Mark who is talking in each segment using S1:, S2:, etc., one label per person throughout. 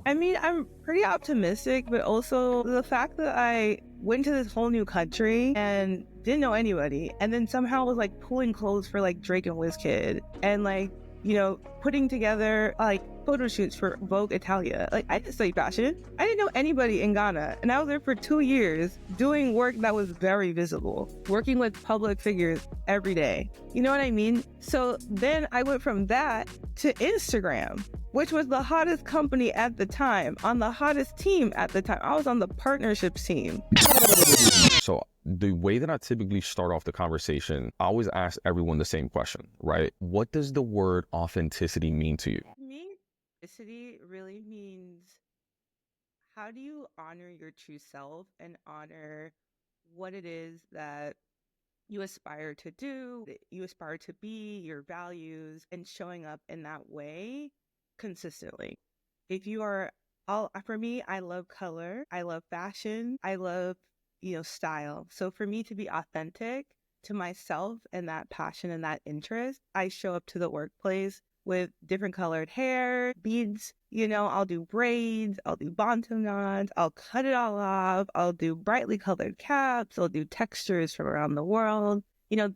S1: I mean, I'm pretty optimistic, but also the fact that I went to this whole new country and didn't know anybody, and then somehow was like pulling clothes for like Drake and WizKid, and like, putting together like photo shoots for Vogue Italia. Like, I didn't study fashion. I didn't know anybody in Ghana, and I was there for 2 years doing work that was very visible, working with public figures every day. You know what I mean? So then I went from that to Instagram, which was the hottest company at the time, on the hottest team at the time. I was on the partnerships team.
S2: So the way that I typically start off the conversation, I always ask everyone the same question, right? What does the word authenticity mean to you?
S1: To me, authenticity really means, how do you honor your true self and honor what it is that you aspire to do, that you aspire to be, your values, and showing up in that way consistently. If you are for me, I love color, I love fashion, I love, style. So for me to be authentic to myself and that passion and that interest, I show up to the workplace with different colored hair, beads, I'll do braids, I'll do bantu knots, I'll cut it all off, I'll do brightly colored caps, I'll do textures from around the world.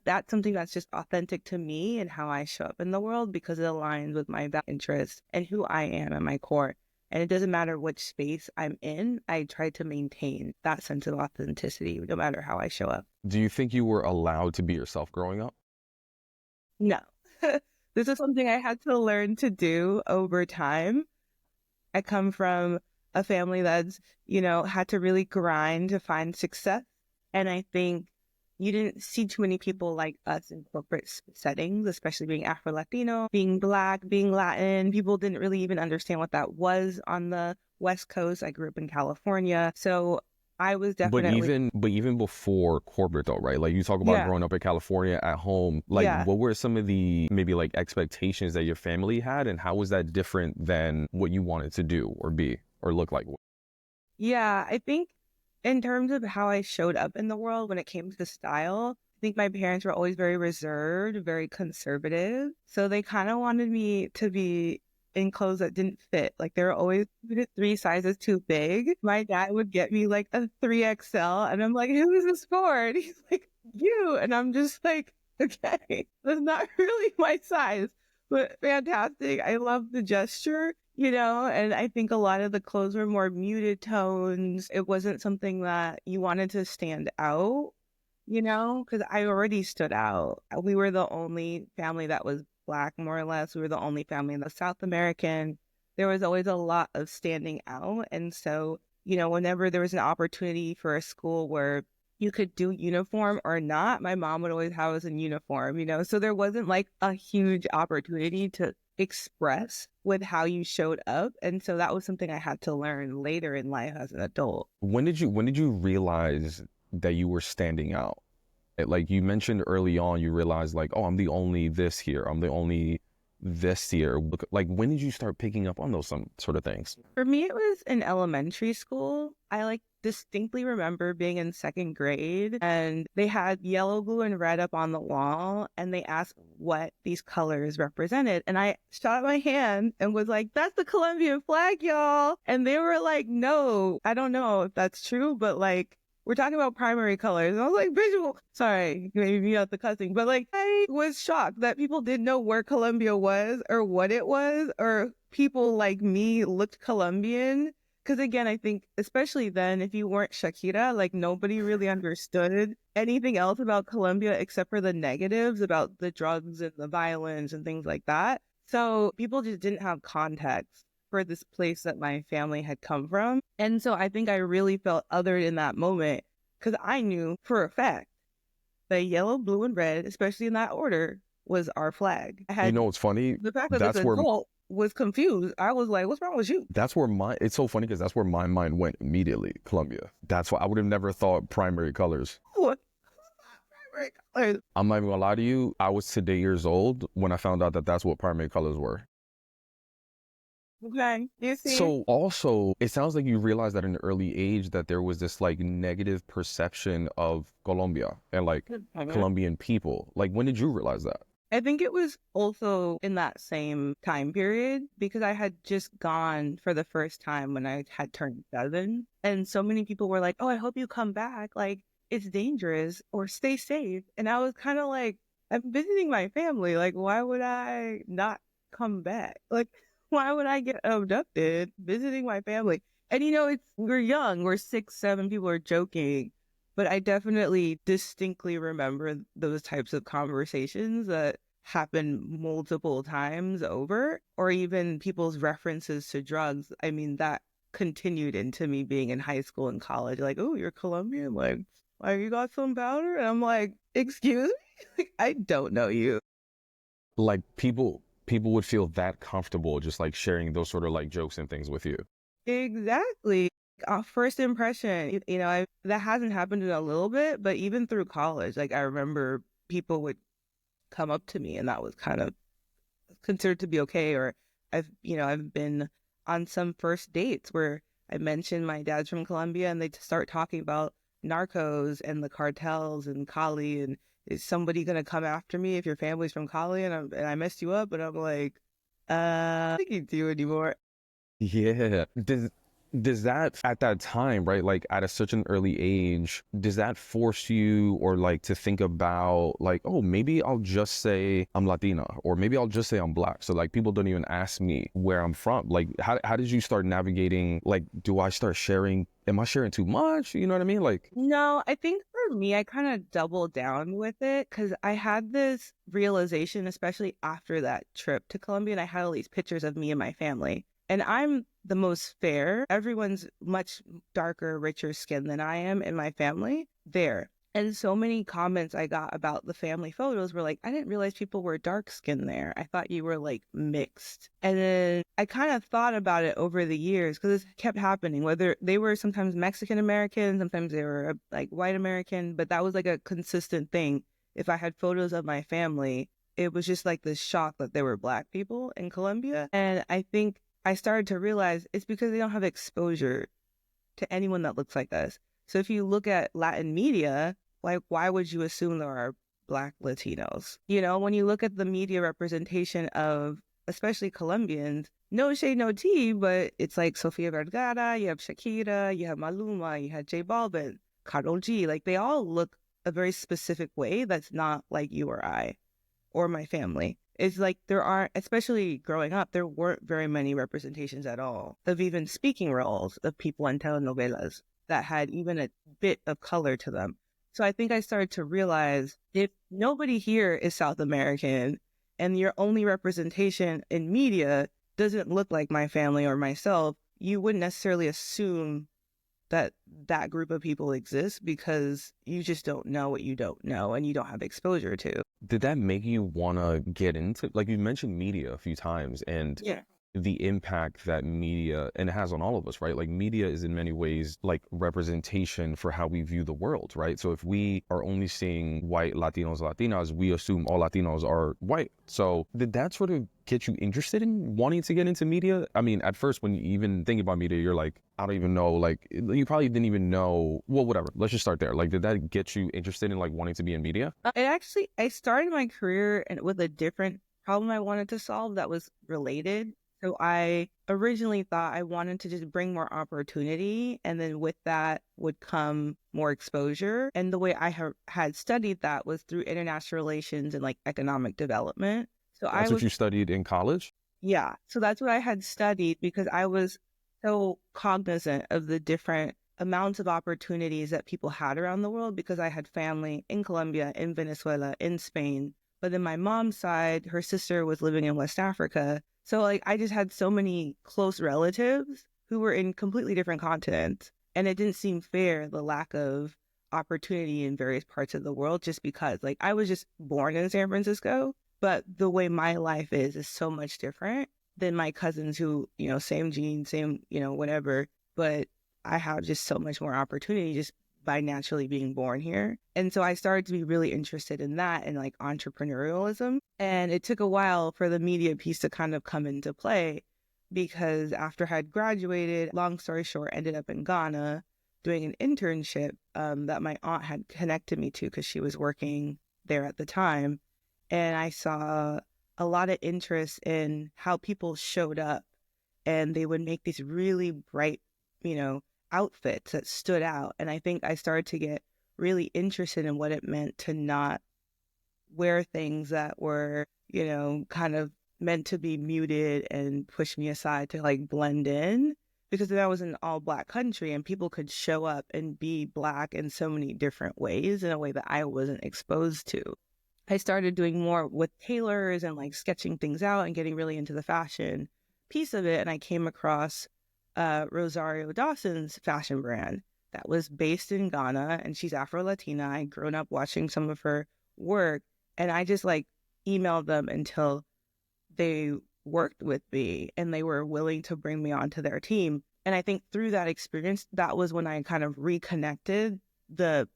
S1: That's something that's just authentic to me and how I show up in the world, because it aligns with my interests and who I am at my core. And it doesn't matter which space I'm in, I try to maintain that sense of authenticity no matter how I show up.
S2: Do you think you were allowed to be yourself growing up?
S1: No. This is something I had to learn to do over time. I come from a family that's, had to really grind to find success. And I think you didn't see too many people like us in corporate settings, especially being Afro-Latino, being Black, being Latin. People didn't really even understand what that was on the West Coast. I grew up in California. So I was definitely...
S2: But even before corporate though, right? Like, you talk about growing up in California at home. Like, what were some of the maybe like expectations that your family had, and how was that different than what you wanted to do or be or look like?
S1: Yeah, I think in terms of how I showed up in the world when it came to style, I think my parents were always very reserved, very conservative. So they kind of wanted me to be in clothes that didn't fit. Like, they were always 3 sizes too big. My dad would get me like a 3XL, and I'm like, who is this for? And he's like, you. And I'm just like, okay, that's not really my size, but fantastic. I love the gesture. And I think a lot of the clothes were more muted tones. It wasn't something that you wanted to stand out, because I already stood out. We were the only family that was Black, more or less. We were the only family that was South American. There was always a lot of standing out. And so, whenever there was an opportunity for a school where you could do uniform or not, my mom would always have us in uniform, so there wasn't like a huge opportunity to express with how you showed up. And so that was something I had to learn later in life as an adult.
S2: When did you realize that you were standing out? Like, you mentioned early on, you realized like, oh, I'm the only this here, I'm the only this here. Like, when did you start picking up on those some sort of things?
S1: For me, it was in elementary school. I distinctly remember being in 2nd grade, and they had yellow, blue, and red up on the wall, and they asked what these colors represented. And I shot up my hand and was like, that's the Colombian flag, y'all. And they were like, no, I don't know if that's true, but like, we're talking about primary colors. And I was like, visual. Sorry, maybe not the cussing, but like, I was shocked that people didn't know where Colombia was or what it was, or people like me looked Colombian. Because again, I think, especially then, if you weren't Shakira, like, nobody really understood anything else about Colombia except for the negatives about the drugs and the violence and things like that. So people just didn't have context for this place that my family had come from. And so I think I really felt othered in that moment, because I knew for a fact that yellow, blue, and red, especially in that order, was our flag.
S2: It's funny.
S1: The fact that this adult was confused. I was like, what's wrong with you?
S2: It's so funny because that's where my mind went immediately. Colombia. That's why I would have never thought primary colors.
S1: What? Primary colors.
S2: I'm not even gonna lie to you. I was today years old when I found out that that's what primary colors were.
S1: Okay, you see?
S2: So also, it sounds like you realized at an early age that there was this like negative perception of Colombia and like Colombian people. Like, when did you realize that?
S1: I think it was also in that same time period because I had just gone for the first time when I had turned 7. And so many people were like, oh, I hope you come back. Like, it's dangerous or stay safe. And I was kind of like, I'm visiting my family. Like, why would I not come back? Like, why would I get abducted visiting my family? And we're young, we're 6, 7, people are joking. But I definitely distinctly remember those types of conversations that happen multiple times over, or even people's references to drugs. I mean, that continued into me being in high school and college. Like, oh, you're Colombian? Like you got some powder? And I'm like, excuse me? Like, I don't know you.
S2: Like people would feel that comfortable just like sharing those sort of like jokes and things with you.
S1: Exactly. First impression, that hasn't happened in a little bit, but even through college, like I remember people would come up to me and that was kind of considered to be okay. Or I've been on some first dates where I mentioned my dad's from Colombia and they start talking about narcos and the cartels and Cali, and is somebody going to come after me if your family's from Cali and I messed you up? And I'm like, I don't think you do anymore.
S2: Yeah. Does that at that time, right? Like at a such an early age, does that force you or like to think about like, oh, maybe I'll just say I'm Latina or maybe I'll just say I'm Black. So like people don't even ask me where I'm from. Like how did you start navigating? Like, do I start sharing? Am I sharing too much? You know what I mean? Like,
S1: No, I think for me, I kind of doubled down with it because I had this realization, especially after that trip to Colombia, and I had all these pictures of me and my family. And I'm the most fair. Everyone's much darker, richer skin than I am in my family there. And so many comments I got about the family photos were like, I didn't realize people were dark skinned there. I thought you were like mixed. And then I kind of thought about it over the years because it kept happening, whether they were sometimes Mexican American, sometimes they were like white American, but that was like a consistent thing. If I had photos of my family, it was just like this shock that there were Black people in Colombia. And I think I started to realize it's because they don't have exposure to anyone that looks like us. So if you look at Latin media, like, why would you assume there are Black Latinos? When you look at the media representation of especially Colombians, no shade, no tea, but it's like Sofia Vergara, you have Shakira, you have Maluma, you have J Balvin, Karol G. Like, they all look a very specific way that's not like you or I or my family. It's like there aren't, especially growing up, there weren't very many representations at all of even speaking roles of people in telenovelas that had even a bit of color to them. So I think I started to realize if nobody here is South American and your only representation in media doesn't look like my family or myself, you wouldn't necessarily assume that that group of people exists because you just don't know what you don't know and you don't have exposure to.
S2: did that make you want to get into, like you mentioned media a few times and
S1: Yeah.
S2: the impact that media and it has on all of us, right? Like media is in many ways like representation for how we view the world, right? So if we are only seeing white Latinos, Latinas, we assume all Latinos are white. So did that sort of get you interested in wanting to get into media? I mean, at first when you even think about media, you're like, I don't even know, like you probably didn't even know, well, whatever. Let's just start there. Like, did that get you interested in like wanting to be in media?
S1: I started my career with a different problem I wanted to solve that was related. So I originally thought I wanted to just bring more opportunity, and then with that would come more exposure. And the way I had studied that was through international relations and like economic development. So I
S2: That's what
S1: was,
S2: you studied in college?
S1: yeah, so that's what I had studied because I was so cognizant of the different amounts of opportunities that people had around the world because I had family in Colombia, in Venezuela, in Spain. But then my mom's side, her sister was living in West Africa. So like I just had so many close relatives who were in completely different continents. And it didn't seem fair, the lack of opportunity in various parts of the world, just because like I was just born in San Francisco, but the way my life is so much different than my cousins who, same genes, same, whatever. But I have just so much more opportunity just by naturally being born here. And so I started to be really interested in that and like entrepreneurialism. And it took a while for the media piece to kind of come into play because after I had graduated, long story short, ended up in Ghana doing an internship that my aunt had connected me to because she was working there at the time. and I saw a lot of interest in how people showed up, and they would make these really bright, you know, outfits that stood out. And I think I started to get really interested in what it meant to not wear things that were, kind of meant to be muted and push me aside to like blend in, because that was an all black country and people could show up and be black in so many different ways in a way that I wasn't exposed to. I started doing more with tailors and like sketching things out and getting really into the fashion piece of it. And I came across Rosario Dawson's fashion brand that was based in Ghana, and she's Afro Latina. I'd grown up watching some of her work, and I just like emailed them until they worked with me and they were willing to bring me onto their team. And I think through that experience, that was when I kind of reconnected the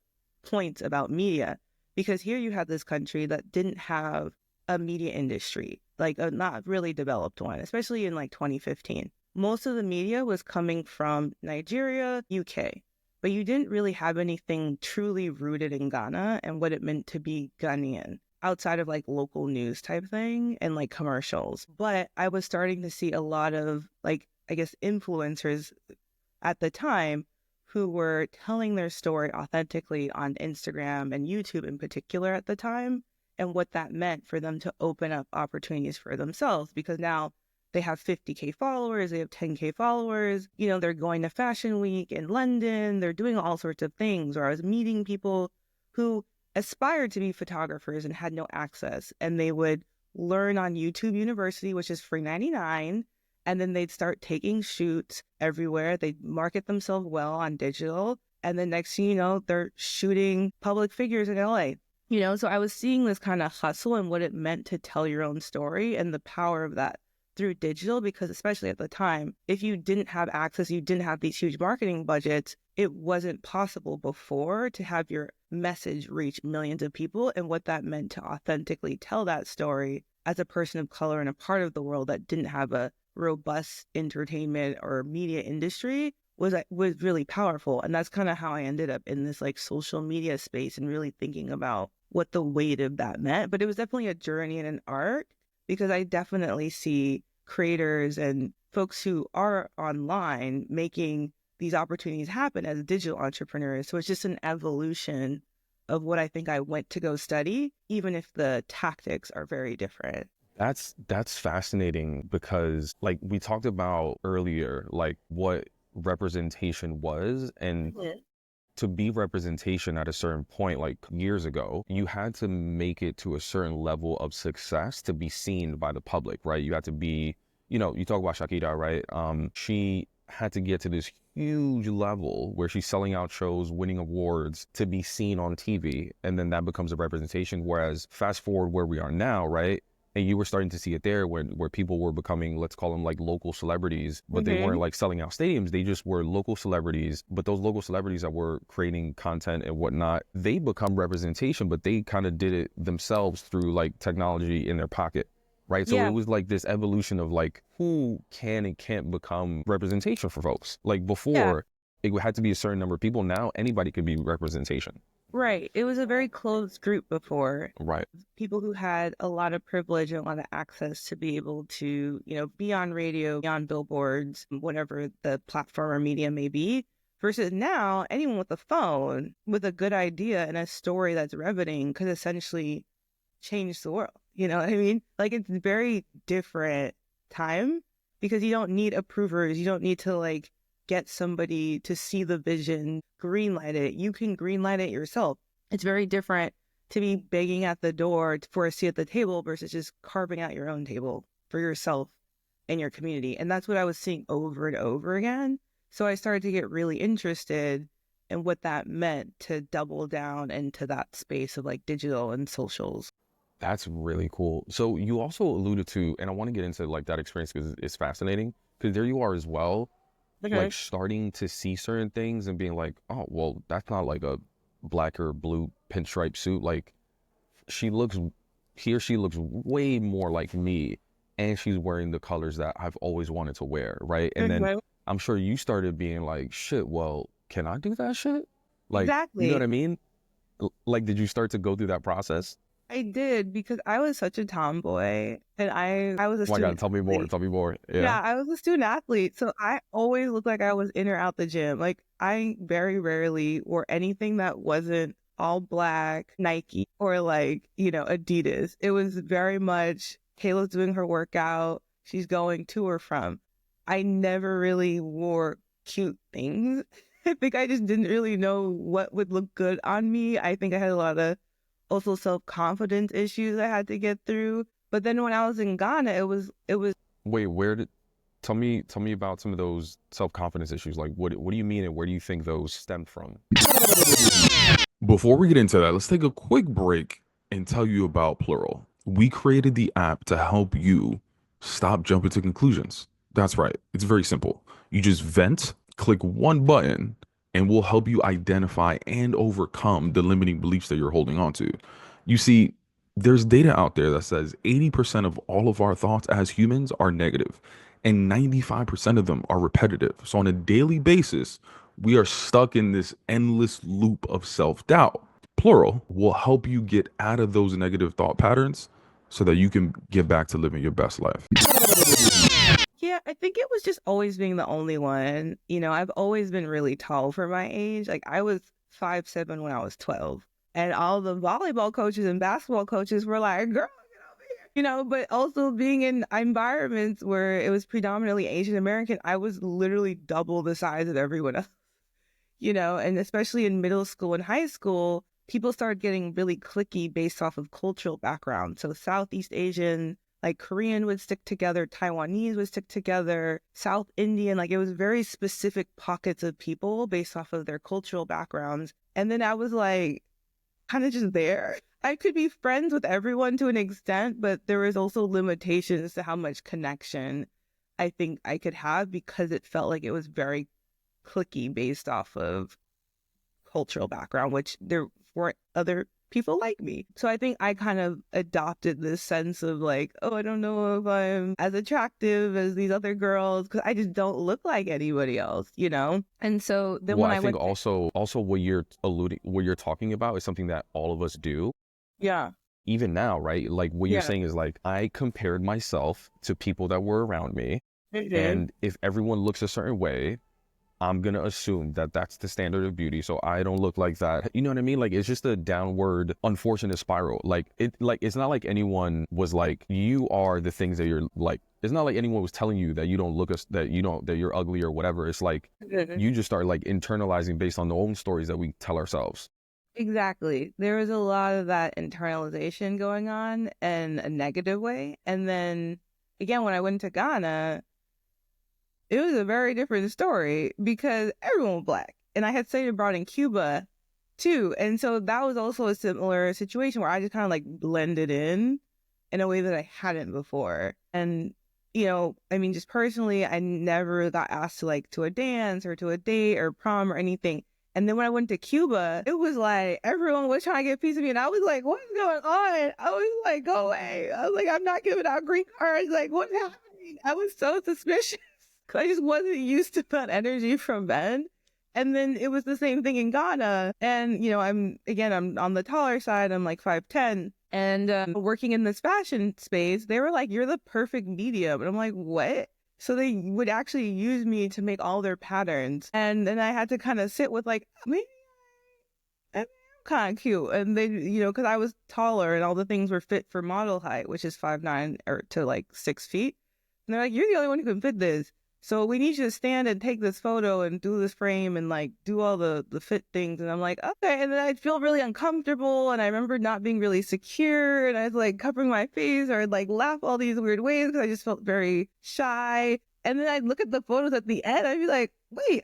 S1: points about media, because here you had this country that didn't have a media industry, like a not really developed one, especially in like 2015. Most of the media was coming from Nigeria, UK, but you didn't really have anything truly rooted in Ghana and what it meant to be Ghanaian outside of like local news type thing and like commercials. But I was starting to see a lot of like, I guess, influencers at the time who were telling their story authentically on Instagram and YouTube in particular at the time, and what that meant for them to open up opportunities for themselves, because now they have 50K followers, they have 10K followers, they're going to Fashion Week in London, they're doing all sorts of things. Or I was meeting people who aspired to be photographers and had no access, and they would learn on YouTube University, which is free 99, and then they'd start taking shoots everywhere. They'd market themselves well on digital, and then next thing you know, they're shooting public figures in LA. So I was seeing this kind of hustle and what it meant to tell your own story and the power of that through digital, because especially at the time, if you didn't have access, you didn't have these huge marketing budgets, it wasn't possible before to have your message reach millions of people, and what that meant to authentically tell that story as a person of color in a part of the world that didn't have a robust entertainment or media industry was really powerful. And that's kind of how I ended up in this like social media space and really thinking about what the weight of that meant. But it was definitely a journey and an art, because I definitely see creators and folks who are online making these opportunities happen as digital entrepreneurs. So it's just an evolution of what I think I went to go study, even if the tactics are very different.
S2: That's fascinating, because like we talked about earlier, like what representation was, and to be representation at a certain point, like years ago, you had to make it to a certain level of success to be seen by the public, right? You had to be, you talk about Shakira, right? She had to get to this huge level where she's selling out shows, winning awards to be seen on TV. And then that becomes a representation. Whereas fast forward where we are now, right? And you were starting to see it there where people were becoming, let's call them like local celebrities, but they weren't like selling out stadiums. They just were local celebrities. But those local celebrities that were creating content and whatnot, they become representation, but they kind of did it themselves through like technology in their pocket, right? So it was like this evolution of like who can and can't become representation for folks. Like before, it had to be a certain number of people. Now anybody could be representation.
S1: Right. It was a very closed group before.
S2: Right.
S1: People who had a lot of privilege and a lot of access to be able to, be on radio, be on billboards, whatever the platform or media may be. Versus now, anyone with a phone with a good idea and a story that's riveting could essentially change the world. You know what I mean? Like, it's a very different time, because you don't need approvers. You don't need to like get somebody to see the vision, greenlight it. You can greenlight it yourself. It's very different to be begging at the door for a seat at the table versus just carving out your own table for yourself and your community. And that's what I was seeing over and over again. So I started to get really interested in what that meant to double down into that space of like digital and socials.
S2: That's really cool. So you also alluded to, and I want to get into like that experience because it's fascinating, because there you are as well, like starting to see certain things and being like, oh, well, that's not like a black or blue pinstripe suit. Like she looks way more like me, and she's wearing the colors that I've always wanted to wear, right? And then I'm sure you started being like, shit, well, can I do that shit? Like, you know what
S1: Exactly.
S2: I mean? Like, did you start to go through that process?
S1: I did because I was such a tomboy and I was a
S2: Oh my God,
S1: student
S2: tell me more.
S1: athlete.
S2: Tell me more. Yeah.
S1: Yeah, I was a student athlete, so I always looked like I was in or out the gym. Like I very rarely wore anything that wasn't all black, Nike or like, Adidas. It was very much Kayla's doing her workout, she's going to or from. I never really wore cute things. I think I just didn't really know what would look good on me. I think I had a lot of also self-confidence issues I had to get through. But then when I was in Ghana, it was
S2: Wait, where did tell me about some of those self-confidence issues. Like what do you mean and where do you think those stem from?
S3: Before we get into that, let's take a quick break and tell you about Plural. We created the app to help you stop jumping to conclusions. That's right. It's very simple. You just vent, click one button, and we'll help you identify and overcome the limiting beliefs that you're holding on to. You see, there's data out there that says 80% of all of our thoughts as humans are negative, and 95% of them are repetitive. So on a daily basis, we are stuck in this endless loop of self-doubt. Plural will help you get out of those negative thought patterns so that you can get back to living your best life.
S1: yeah, I think it was just always being the only one. I've always been really tall for my age. Like I was 5'7" when I was 12. And all the volleyball coaches and basketball coaches were like, girl, but also being in environments where it was predominantly Asian American, I was literally double the size of everyone else. And especially in middle school and high school, people started getting really cliquey based off of cultural background. So Southeast Asian, like Korean would stick together, Taiwanese would stick together, South Indian, like it was very specific pockets of people based off of their cultural backgrounds. And then I was like, kind of just there. I could be friends with everyone to an extent, but there was also limitations to how much connection I think I could have because it felt like it was very clicky based off of cultural background, which there weren't other people like me. So I think I kind of adopted this sense of like, oh, I don't know if I'm as attractive as these other girls because I just don't look like anybody else. And so then
S2: Well,
S1: when
S2: I
S1: I
S2: think
S1: went,
S2: also what you're talking about is something that all of us do
S1: yeah,
S2: even now, right? Like what you're
S1: yeah,
S2: saying is like I compared myself to people that were around me,
S1: hmm,
S2: and if everyone looks a certain way, I'm gonna assume that that's the standard of beauty, so I don't look like that. You know what I mean? Like it's just a downward, unfortunate spiral. Like it's not like anyone was like you are the things that you're like. It's not like anyone was telling you that you don't look that you're ugly or whatever. It's like you just start like internalizing based on the own stories that we tell ourselves.
S1: exactly. There was a lot of that internalization going on in a negative way. And then again, when I went to Ghana, it was a very different story because everyone was black. And I had studied abroad in Cuba too. And so that was also a similar situation where I just kind of like blended in a way that I hadn't before. And, I mean, just personally, I never got asked to like to a dance or to a date or prom or anything. And then when I went to Cuba, it was like everyone was trying to get a piece of me. And I was like, what's going on? I was like, go away. I was like, I'm not giving out green cards. Like, what's happening? I was so suspicious because I just wasn't used to that energy from men. And then it was the same thing in Ghana. And, I'm on the taller side. I'm like 5'10". And working in this fashion space, they were like, you're the perfect medium. And I'm like, what? So they would actually use me to make all their patterns. And then I had to kind of sit with like, maybe I'm kind of cute. And they, because I was taller and all the things were fit for model height, which is 5'9" or to like 6 feet. And they're like, you're the only one who can fit this. So we need you to stand and take this photo and do this frame and like do all the fit things. And I'm like, okay. And then I'd feel really uncomfortable. And I remember not being really secure. And I was like covering my face or I'd like laugh all these weird ways because I just felt very shy. And then I'd look at the photos at the end. I'd be like, wait,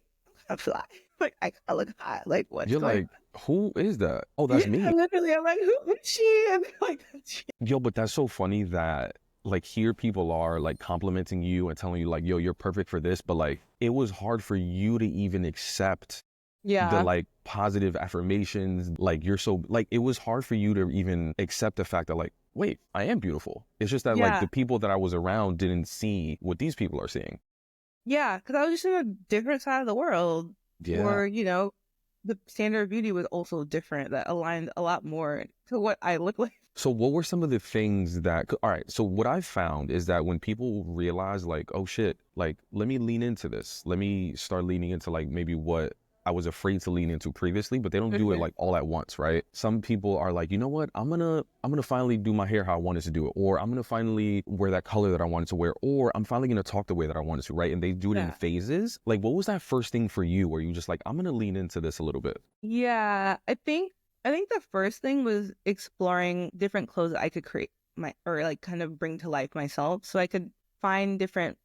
S1: I'm fly. Like I kind of look hot. Like what's
S2: You're
S1: going
S2: like, who is that? Oh,
S1: on?
S2: that's
S1: Yeah,
S2: me.
S1: literally. I'm like, who is she? And they're like, that's she.
S2: Yo, but that's so funny that like here people are like complimenting you and telling you like, yo, you're perfect for this, but like it was hard for you to even accept the
S1: Yeah.
S2: like positive affirmations. Like you're so like it was hard for you to even accept the fact that like, wait, I am beautiful. It's just that like
S1: Yeah.
S2: the people that I was around didn't see what these people are seeing.
S1: Yeah. Because I was just in a different side of the world
S2: Yeah.
S1: where, the standard of beauty was also different that aligned a lot more to what I look like.
S2: So what were some of the things that, all right, so what I found is that when people realize like, oh shit, like, let me lean into this. Let me start leaning into like maybe what I was afraid to lean into previously, but they don't do it like all at once, right? Some people are like, you know what? I'm gonna finally do my hair how I wanted to do it, or I'm gonna finally wear that color that I wanted to wear, or I'm finally gonna talk the way that I wanted to, right? And they do it in phases. Like, what was that first thing for you where you just like, I'm gonna lean into this a little bit?
S1: Yeah, I think the first thing was exploring different clothes that I could create or like kind of bring to life myself. So I could find different,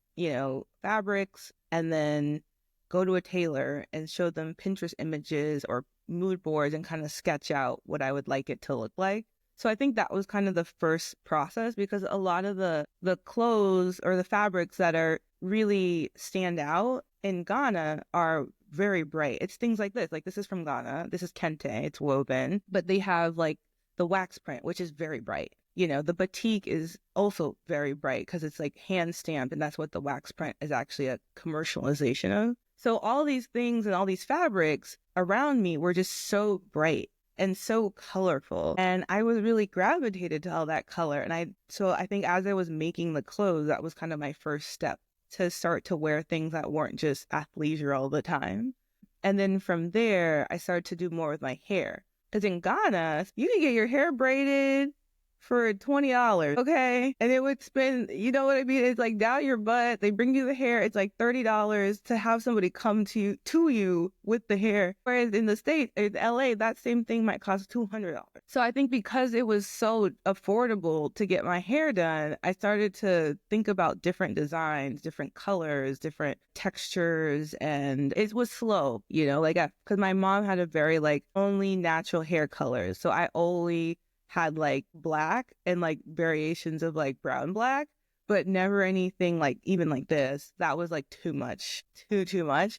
S1: fabrics and then go to a tailor and show them Pinterest images or mood boards and kind of sketch out what I would like it to look like. So I think that was kind of the first process, because a lot of the clothes or the fabrics that are really stand out in Ghana are very bright. It's things like this. Like, this is from Ghana. This is kente. It's woven, but they have like the wax print, which is very bright. The batik is also very bright because it's like hand stamped, and that's what the wax print is actually a commercialization of. So all these things and all these fabrics around me were just so bright and so colorful, and I was really gravitated to all that color. And I think as I was making the clothes, that was kind of my first step to start to wear things that weren't just athleisure all the time. And then from there, I started to do more with my hair. Because in Ghana, you can get your hair braided for $20, okay? And it would spend, you know what I mean? It's like down your butt. They bring you the hair. It's like $30 to have somebody come to you with the hair. Whereas in the States, in LA, that same thing might cost $200. So I think because it was so affordable to get my hair done, I started to think about different designs, different colors, different textures, and it was slow, because my mom had a very like only natural hair colors. So I only had like black and like variations of like brown black, but never anything like even like this. That was like too much, too much.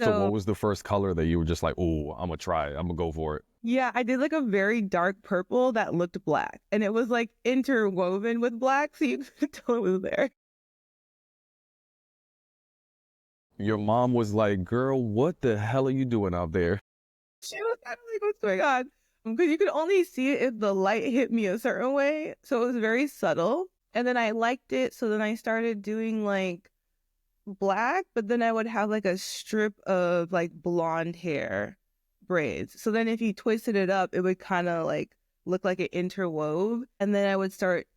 S2: So what was the first color that you were just like, oh, I'm gonna try it. I'm gonna go for it?
S1: Yeah, I did like a very dark purple that looked black, and it was like interwoven with black, so you could tell it was there.
S2: Your mom was like, girl, what the hell are you doing out there?
S1: She was kind of like, what's going on? Because you could only see it if the light hit me a certain way. So it was very subtle. And then I liked it. So then I started doing like black, but then I would have like a strip of like blonde hair braids. So then if you twisted it up, it would kind of like look like it interwove. And then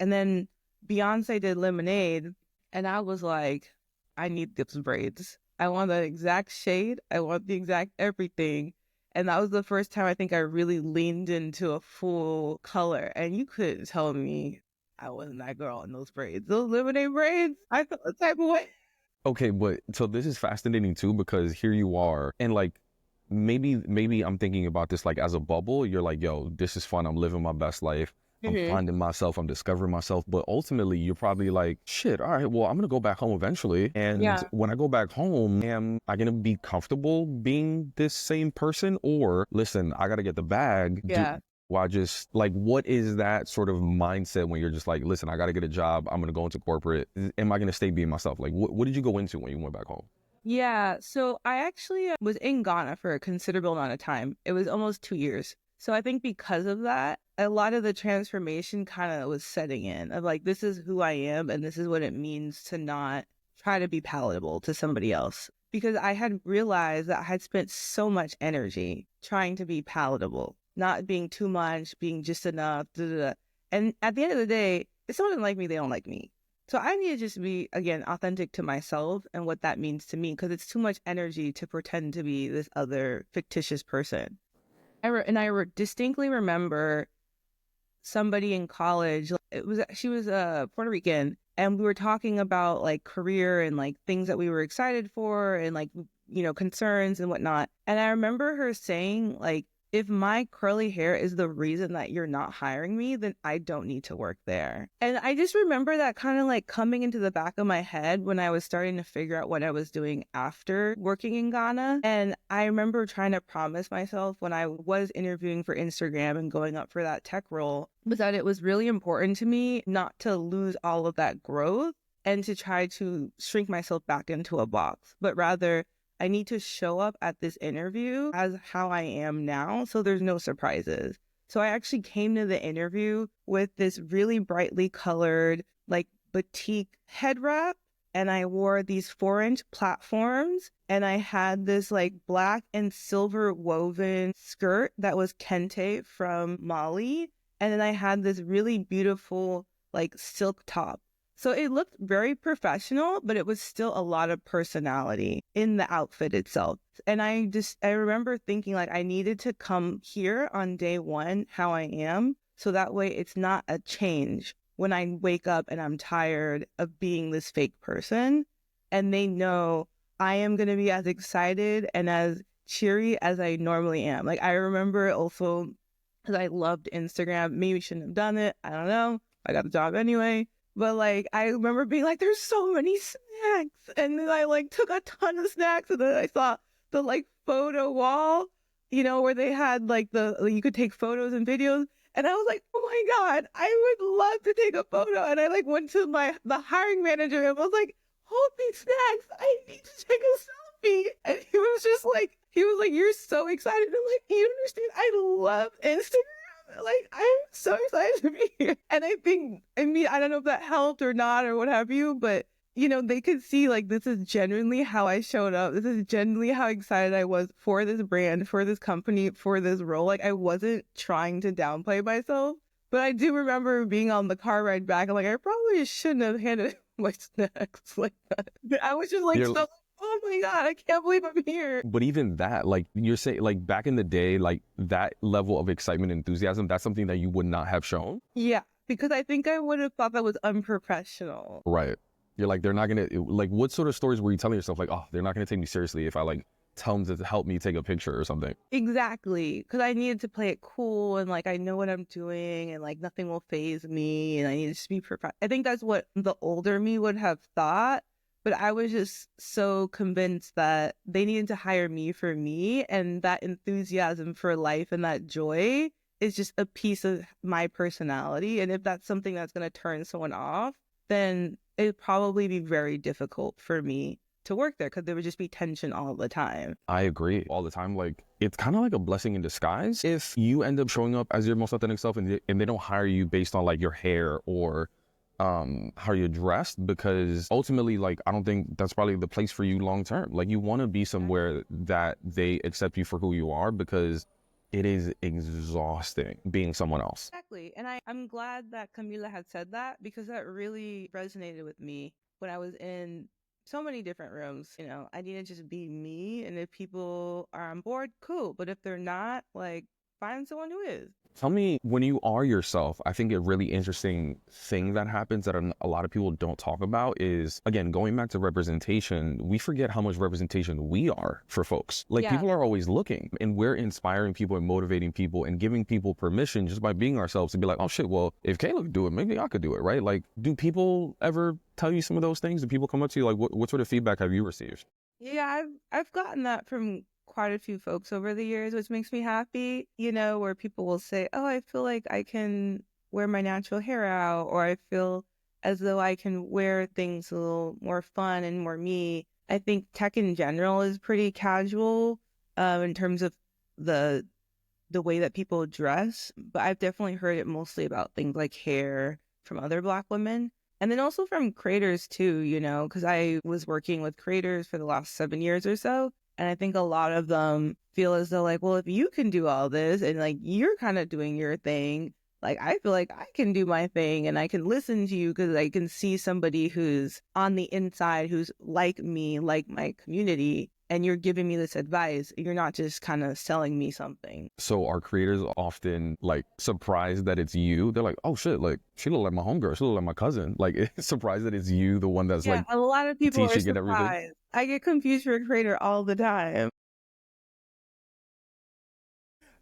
S1: and then Beyonce did Lemonade. And I was like, I need those braids. I want the exact shade. I want the exact everything. And that was the first time I think I really leaned into a full color. And you couldn't tell me I wasn't that girl in those braids. Those lemonade braids, I felt the type of way.
S2: Okay, but so this is fascinating too, because here you are, and like maybe I'm thinking about this like as a bubble. You're like, yo, this is fun. I'm living my best life. I'm finding myself. I'm discovering myself. But ultimately, you're probably like, shit, all right, well, I'm going to go back home eventually. And when I go back home, am I going to be comfortable being this same person? Or listen, I got to get the bag. Why just like, what is that sort of mindset when you're just like, listen, I got to get a job. I'm going to go into corporate. Am I going to stay being myself? Like, what did you go into when you went back home?
S1: Yeah, so I actually was in Ghana for a considerable amount of time. It was almost 2 years. So I think because of that, a lot of the transformation kind of was setting in of like, this is who I am and this is what it means to not try to be palatable to somebody else. Because I had realized that I had spent so much energy trying to be palatable, not being too much, being just enough. And at the end of the day, if someone doesn't like me, they don't like me. So I need to just be, again, authentic to myself and what that means to me, because it's too much energy to pretend to be this other fictitious person. I distinctly remember somebody in college. She was Puerto Rican, and we were talking about like career and like things that we were excited for and like concerns and whatnot. And I remember her saying like, if my curly hair is the reason that you're not hiring me, then I don't need to work there. And I just remember that kind of like coming into the back of my head when I was starting to figure out what I was doing after working in Ghana. And I remember trying to promise myself when I was interviewing for Instagram and going up for that tech role, was that it was really important to me not to lose all of that growth and to try to shrink myself back into a box, but rather I need to show up at this interview as how I am now, so there's no surprises. So I actually came to the interview with this really brightly colored, like boutique head wrap. And I wore these 4-inch platforms, and I had this like black and silver woven skirt that was kente from Mali. And then I had this really beautiful like silk top. So it looked very professional, but it was still a lot of personality in the outfit itself. And I remember thinking like I needed to come here on day one how I am. So that way it's not a change when I wake up and I'm tired of being this fake person. And they know I am going to be as excited and as cheery as I normally am. Like I remember also, because I loved Instagram, maybe shouldn't have done it. I don't know. I got a job anyway. But like, I remember being like, there's so many snacks. And then I like took a ton of snacks. And then I saw the like photo wall, where they had like you could take photos and videos. And I was like, oh my God, I would love to take a photo. And I like went to the hiring manager and was like, hold these snacks. I need to take a selfie. And he was like, you're so excited. I'm like, you understand? I love Instagram. Like, I'm so excited to be here. And I don't know if that helped or not or what have you, but they could see like this is genuinely how I showed up. This is genuinely how excited I was for this brand, for this company, for this role. Like I wasn't trying to downplay myself, but I do remember being on the car ride back. I'm like, I probably shouldn't have handed my snacks like that. I was just like, so, oh my God, I can't believe I'm here.
S2: But even that, like you're saying, like back in the day, like that level of excitement and enthusiasm, that's something that you would not have shown.
S1: Yeah, because I think I would have thought that was unprofessional.
S2: Right. You're like, they're not going to, like, what sort of stories were you telling yourself? Like, oh, they're not going to take me seriously if I like tell them to help me take a picture or something.
S1: Exactly. Because I needed to play it cool and like, I know what I'm doing and like nothing will faze me and I need to be perfect. I think that's what the older me would have thought. But I was just so convinced that they needed to hire me for me. And that enthusiasm for life and that joy is just a piece of my personality. And if that's something that's going to turn someone off, then it'd probably be very difficult for me to work there because there would just be tension all the time.
S2: I agree all the time. Like, it's kind of like a blessing in disguise if you end up showing up as your most authentic self and they don't hire you based on like your hair or how you're dressed, because ultimately, like, I don't think that's probably the place for you long term. Like, you want to be somewhere that they accept you for who you are, because it is exhausting being someone else.
S1: Exactly. And I'm glad that Camila had said that, because that really resonated with me when I was in so many different rooms. I need to just be me. And if people are on board, cool. But if they're not, like, find someone who is.
S2: Tell me, when you are yourself, I think a really interesting thing that happens that a lot of people don't talk about is, again, going back to representation, we forget how much representation we are for folks. Like, people are always looking, and we're inspiring people and motivating people and giving people permission just by being ourselves to be like, oh shit, well, if Kayla could do it, maybe I could do it, right? Like, do people ever tell you some of those things? Do people come up to you? Like, what sort of feedback have you received?
S1: Yeah, I've gotten that from quite a few folks over the years, which makes me happy, where people will say, oh, I feel like I can wear my natural hair out, or I feel as though I can wear things a little more fun and more me. I think tech in general is pretty casual in terms of the way that people dress, but I've definitely heard it mostly about things like hair from other Black women. And then also from creators too, because I was working with creators for the last 7 years or so. And I think a lot of them feel as though like, well, if you can do all this and like you're kind of doing your thing, like I feel like I can do my thing and I can listen to you because I can see somebody who's on the inside, who's like me, like my community, and you're giving me this advice. You're not just kind of selling me something.
S2: So are creators often like surprised that it's you? They're like, oh shit, like she look like my homegirl, she look like my cousin. Like, surprised that it's you, the one that's like
S1: a lot of people are
S2: teaching
S1: surprised.
S2: and everything.
S1: I get confused for a creator all the time.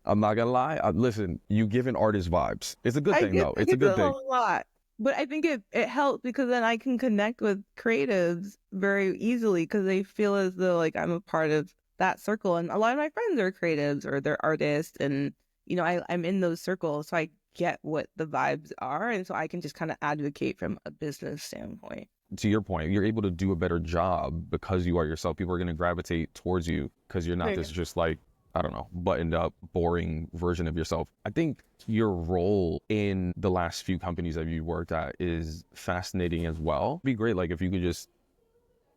S2: I'm not gonna lie. Listen, you give an artist vibes. It's a good thing though. It's a good thing.
S1: A lot. But I think it helps because then I can connect with creatives very easily because they feel as though like I'm a part of that circle. And a lot of my friends are creatives or they're artists. And, I'm in those circles. So I get what the vibes are. And so I can just kind of advocate from a business standpoint.
S2: To your point, you're able to do a better job because you are yourself. People are going to gravitate towards you because you're not just like I don't know, buttoned up, boring version of yourself. I think your role in the last few companies that you worked at is fascinating as well. It'd be great, like, if you could just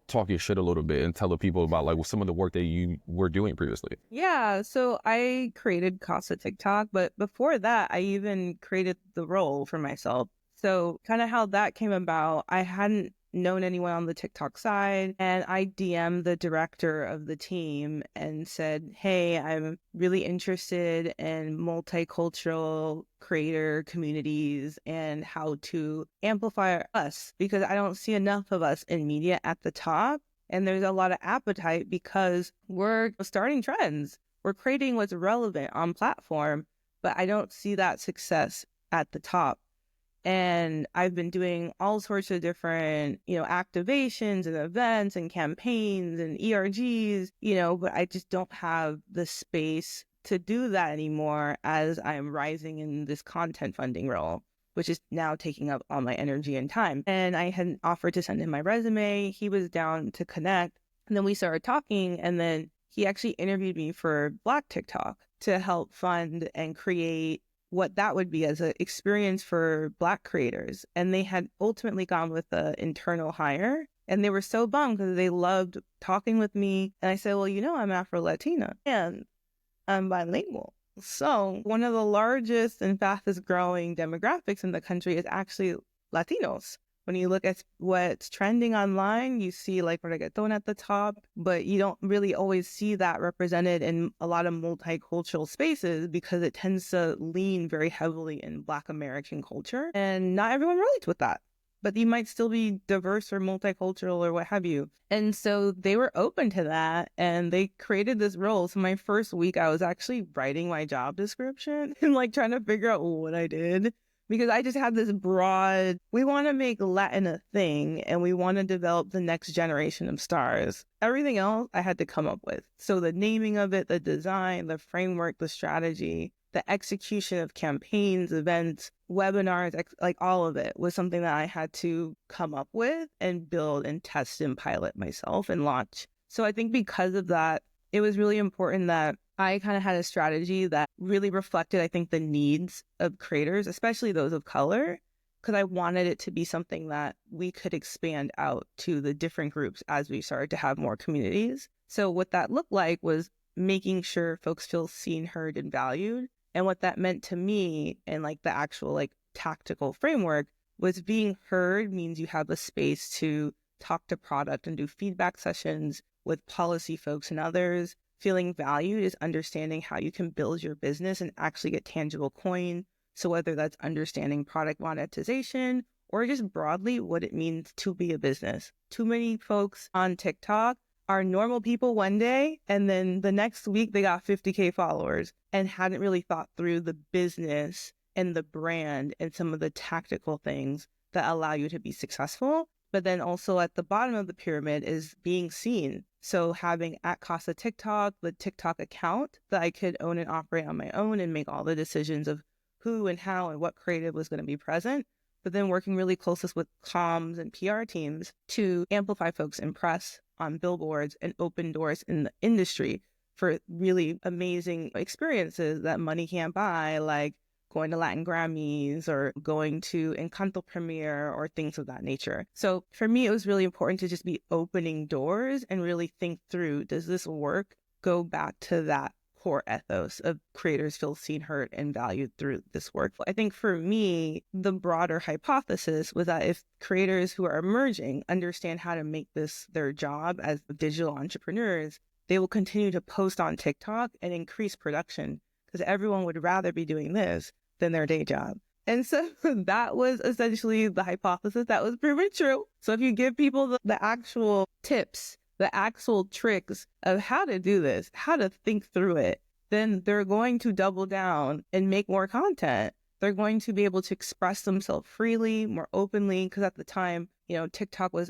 S2: talk your shit a little bit and tell the people about like some of the work that you were doing previously.
S1: Yeah, so I created Casa TikTok, but before that, I even created the role for myself. So, kind of how that came about, I hadn't known anyone on the TikTok side, and I DM'd the director of the team and said, "Hey, I'm really interested in multicultural creator communities and how to amplify us because I don't see enough of us in media at the top." And there's a lot of appetite because we're starting trends. We're creating what's relevant on platform, but I don't see that success at the top. And I've been doing all sorts of different, activations and events and campaigns and ERGs, but I just don't have the space to do that anymore as I'm rising in this content funding role, which is now taking up all my energy and time. And I had offered to send him my resume. He was down to connect. And then we started talking. And then he actually interviewed me for Black TikTok to help fund and create what that would be as an experience for Black creators. And they had ultimately gone with the internal hire. And they were so bummed because they loved talking with me. And I said, well, I'm Afro-Latina and I'm bilingual. So one of the largest and fastest growing demographics in the country is actually Latinos. When you look at what's trending online, you see like reggaeton at the top, but you don't really always see that represented in a lot of multicultural spaces because it tends to lean very heavily in Black American culture. And not everyone relates with that, but you might still be diverse or multicultural or what have you. And so they were open to that and they created this role. So my first week, I was actually writing my job description and like trying to figure out what I did. Because I just had this broad, we want to make Latin a thing and we want to develop the next generation of stars. Everything else I had to come up with. So the naming of it, the design, the framework, the strategy, the execution of campaigns, events, webinars, like all of it was something that I had to come up with and build and test and pilot myself and launch. So I think because of that, it was really important that I kind of had a strategy that really reflected, I think, the needs of creators, especially those of color, because I wanted it to be something that we could expand out to the different groups as we started to have more communities. So what that looked like was making sure folks feel seen, heard, and valued. And what that meant to me and like the actual like tactical framework was being heard means you have a space to talk to product and do feedback sessions with policy folks and others. Feeling valued is understanding how you can build your business and actually get tangible coin. So whether that's understanding product monetization or just broadly what it means to be a business. Too many folks on TikTok are normal people one day, and then the next week they got 50K followers and hadn't really thought through the business and the brand and some of the tactical things that allow you to be successful. But then also at the bottom of the pyramid is being seen. So having at Casa TikTok, the TikTok account that I could own and operate on my own and make all the decisions of who and how and what creative was going to be present. But then working really closest with comms and PR teams to amplify folks in press, on billboards, and open doors in the industry for really amazing experiences that money can't buy, like going to Latin Grammys or going to Encanto premiere or things of that nature. So for me, it was really important to just be opening doors and really think through, does this work? Go back to that core ethos of creators feel seen, heard, and valued through this work. I think for me, the broader hypothesis was that if creators who are emerging understand how to make this their job as digital entrepreneurs, they will continue to post on TikTok and increase production because everyone would rather be doing this than their day job. And so that was essentially the hypothesis that was proven true. So if you give people the actual tips, the actual tricks of how to do this, how to think through it, then they're going to double down and make more content. They're going to be able to express themselves freely, more openly, because at the time, TikTok was,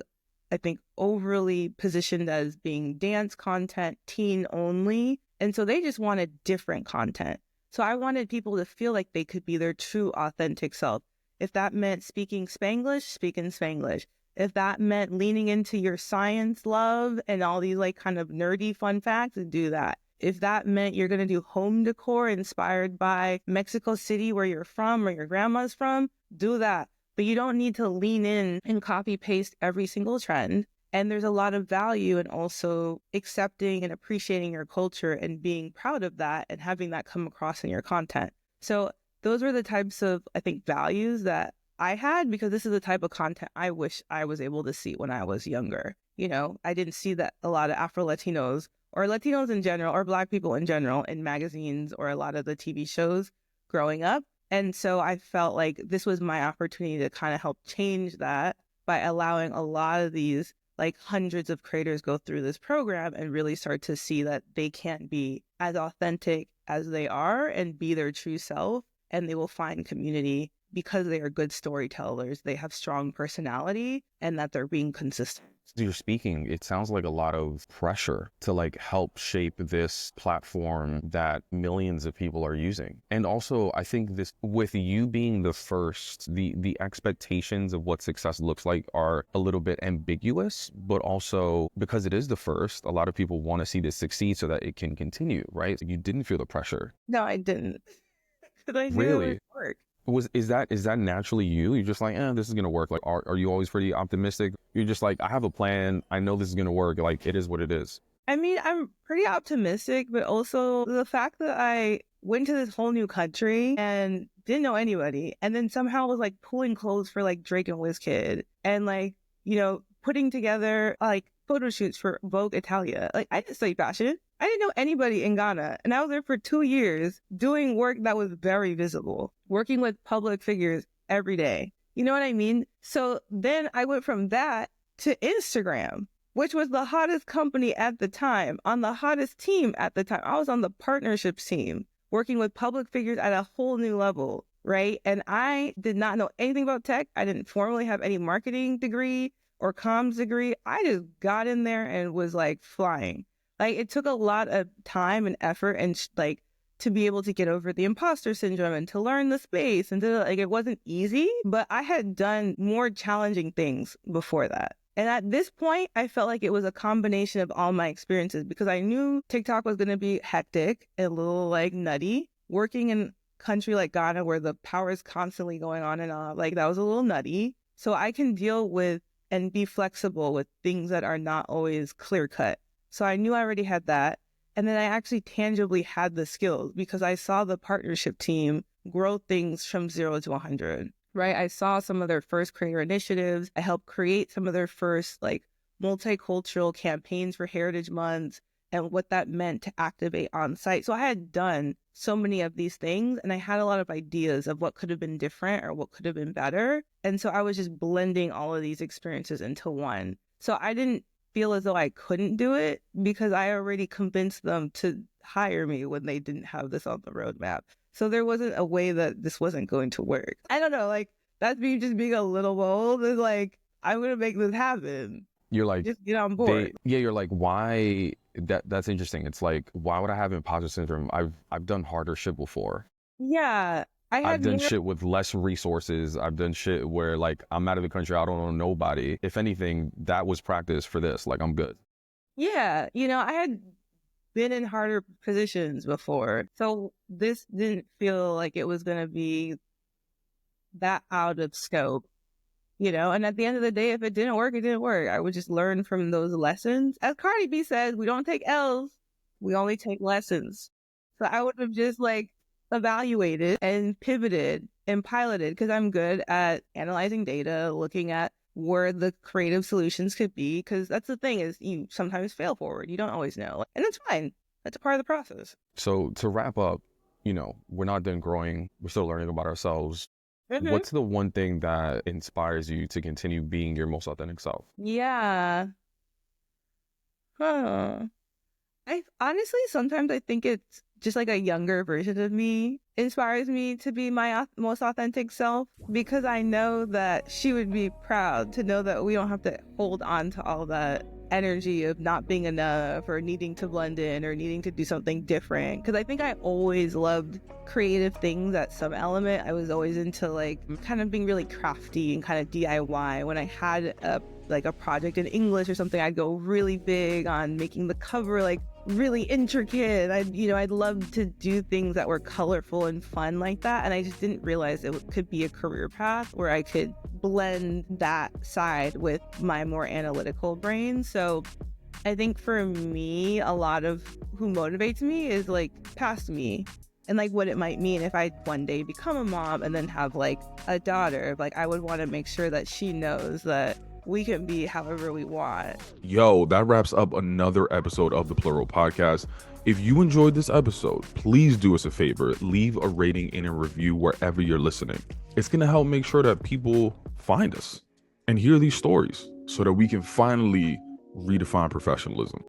S1: I think, overly positioned as being dance content, teen only. And so they just wanted different content. So I wanted people to feel like they could be their true, authentic self. If that meant speaking Spanglish, speak in Spanglish. If that meant leaning into your science love and all these like kind of nerdy fun facts, do that. If that meant you're going to do home decor inspired by Mexico City, where you're from or your grandma's from, do that. But you don't need to lean in and copy paste every single trend. And there's a lot of value in also accepting and appreciating your culture and being proud of that and having that come across in your content. So those were the types of, I think, values that I had, because this is the type of content I wish I was able to see when I was younger. You know, I didn't see that a lot of Afro-Latinos or Latinos in general or Black people in general in magazines or a lot of the TV shows growing up. And so I felt like this was my opportunity to kind of help change that by allowing a lot of these like hundreds of creators go through this program and really start to see that they can be as authentic as they are and be their true self, and they will find community because they are good storytellers, they have strong personality, and that they're being consistent.
S2: You're speaking, it sounds like a lot of pressure to like help shape this platform that millions of people are using. And also, I think this, with you being the first, the expectations of what success looks like are a little bit ambiguous, but also because it is the first, a lot of people want to see this succeed so that it can continue, right? You didn't feel the pressure.
S1: No, I didn't. Because I knew
S2: Really?
S1: it would work.
S2: Is that naturally you? You're just like, this is gonna work. Like, are you always pretty optimistic? You're just like, I have a plan. I know this is gonna work. Like, it is what it is.
S1: I mean, I'm pretty optimistic, but also the fact that I went to this whole new country and didn't know anybody, and then somehow was like pulling clothes for like Drake and Wizkid, and like, you know, putting together like photo shoots for Vogue Italia. Like, I didn't study fashion. I didn't know anybody in Ghana, and I was there for 2 years doing work that was very visible, working with public figures every day. You know what I mean? So then I went from that to Instagram, which was the hottest company at the time, on the hottest team at the time. I was on the partnerships team, working with public figures at a whole new level, right? And I did not know anything about tech. I didn't formally have any marketing degree or comms degree. I just got in there and was like flying. Like, it took a lot of time and effort and like to be able to get over the imposter syndrome and to learn the space, and to, like, it wasn't easy, but I had done more challenging things before that. And at this point, I felt like it was a combination of all my experiences, because I knew TikTok was going to be hectic and a little like nutty. Working in a country like Ghana where the power is constantly going on and on, like, that was a little nutty. So I can deal with and be flexible with things that are not always clear cut. So I knew I already had that. And then I actually tangibly had the skills because I saw the partnership team grow things from 0 to 100, right? I saw some of their first creator initiatives. I helped create some of their first like multicultural campaigns for Heritage Month and what that meant to activate on site. So I had done so many of these things, and I had a lot of ideas of what could have been different or what could have been better. And so I was just blending all of these experiences into one. So I didn't feel as though I couldn't do it because I already convinced them to hire me when they didn't have this on the roadmap. So there wasn't a way that this wasn't going to work. I don't know, like, that's me just being a little bold. It's like, I'm going to make this happen.
S2: You're like,
S1: just get on board.
S2: You're like, why? That's interesting. It's like, why would I have imposter syndrome? I've done harder shit before.
S1: Yeah.
S2: I've done shit with less resources. I've done shit where like I'm out of the country. I don't know nobody. If anything, that was practice for this. Like, I'm good.
S1: Yeah. You know, I had been in harder positions before. So this didn't feel like it was going to be that out of scope, you know? And at the end of the day, if it didn't work, it didn't work. I would just learn from those lessons. As Cardi B says, we don't take L's. We only take lessons. So I would have just like evaluated and pivoted and piloted because I'm good at analyzing data, looking at where the creative solutions could be, because that's the thing is you sometimes fail forward. You don't always know. And that's fine. That's a part of the process.
S2: So to wrap up, you know, we're not done growing. We're still learning about ourselves.
S1: Mm-hmm.
S2: What's the one thing that inspires you to continue being your most authentic self?
S1: Yeah. I honestly, sometimes I think it's just like a younger version of me inspires me to be my most authentic self, because I know that she would be proud to know that we don't have to hold on to all that energy of not being enough or needing to blend in or needing to do something different. Because I think I always loved creative things at some element. I was always into like kind of being really crafty and kind of DIY. When I had a project in English or something, I'd go really big on making the cover like really intricate. I'd love to do things that were colorful and fun like that. And I just didn't realize it could be a career path where I could blend that side with my more analytical brain. So I think for me, a lot of who motivates me is like past me and like what it might mean if I one day become a mom and then have like a daughter. Like I would want to make sure that she knows that we can be however we want.
S3: Yo, that wraps up another episode of the Plurawl podcast. If you enjoyed this episode, please do us a favor, leave a rating and a review wherever you're listening. It's going to help make sure that people find us and hear these stories so that we can finally redefine professionalism.